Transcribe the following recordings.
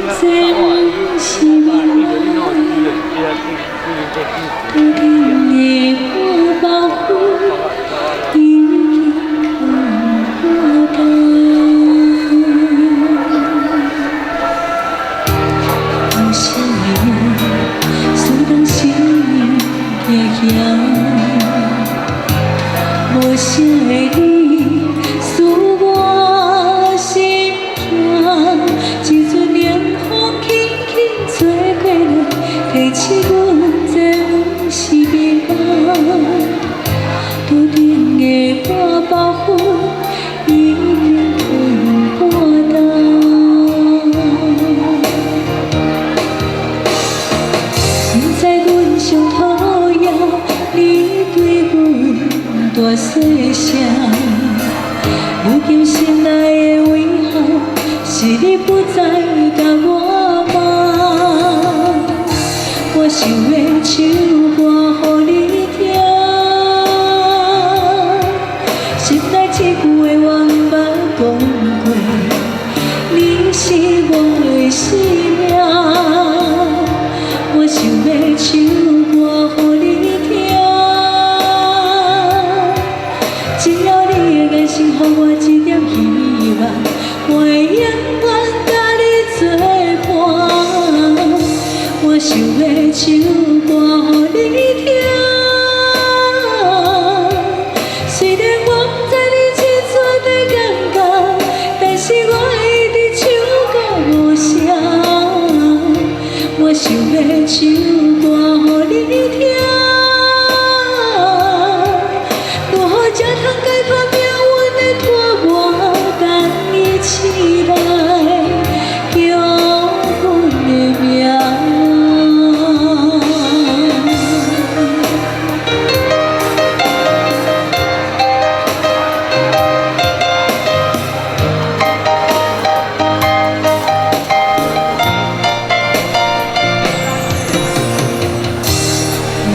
这不是命啊！不停的我保护，已经看不到。有啥会样？思当时行行，无啥会你思我心痛。一阵凉风轻轻吹过来，提醒阮这不是命啊！头顶的半包袱已经褪半重。明知阮上讨厌你对阮大细声，如今心内的遗憾是你不再甲我问。我想要唱歌予你听，心内一句话我毋捌讲过，你是我的生命。我想要唱歌予你听，只要你的眼神予我一点希望，我会永远甲你作伴。我想要唱歌予你听，虽然我不知你这阵的感觉，但是我会一直唱到无声。我想要唱歌予你听，如何才通解脱命运的拖磨，等你起来叫阮的名。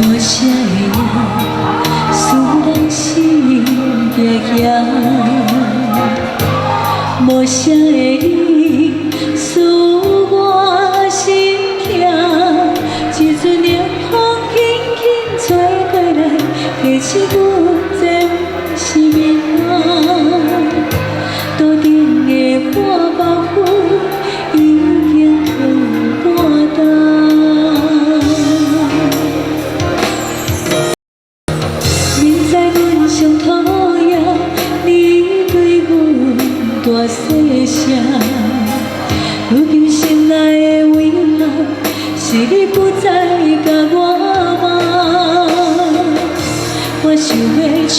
无啥会样，思人心行行，无啥会你思我心痛。一阵凉风轻轻吹过来，提醒阮这不是命啊！头顶的半包袱已经褪半重。明知阮上讨厌你对阮大细声，如今心内的遗憾是你不再甲我问。我想要唱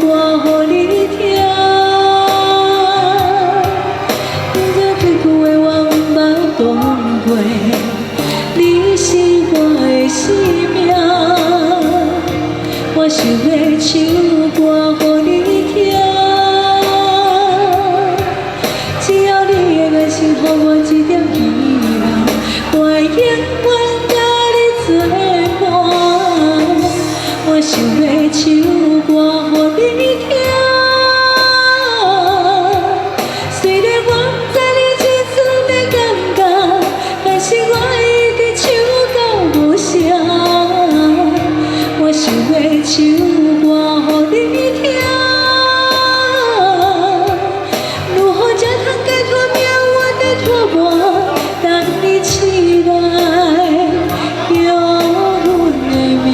歌予你听，这几句话我毋捌讲过，你是我的生命。我想要唱歌予你听，只要你的眼神予我一点希望，我会永远甲你作伴。我想要唱歌予你听，虽然我不知你这阵的感觉，但是我会一直唱到无声。我想要唱歌予你听，如何才通解脱命运的拖磨，等你起来叫阮的名。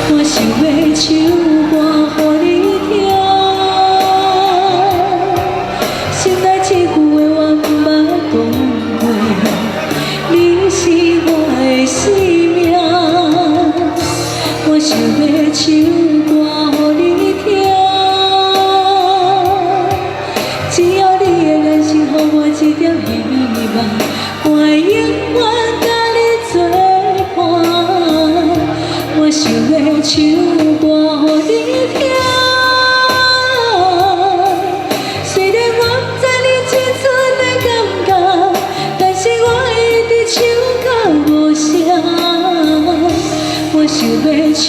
我想要唱歌予你听，心内一句话我毋捌讲过，你是我的生命。我想要唱歌予你听，只要你的眼神予我一点希望，我会永远甲你作伴。我想要唱歌予你听，虽然我不知你这阵的感觉，但是我会一直唱到无声。我想要唱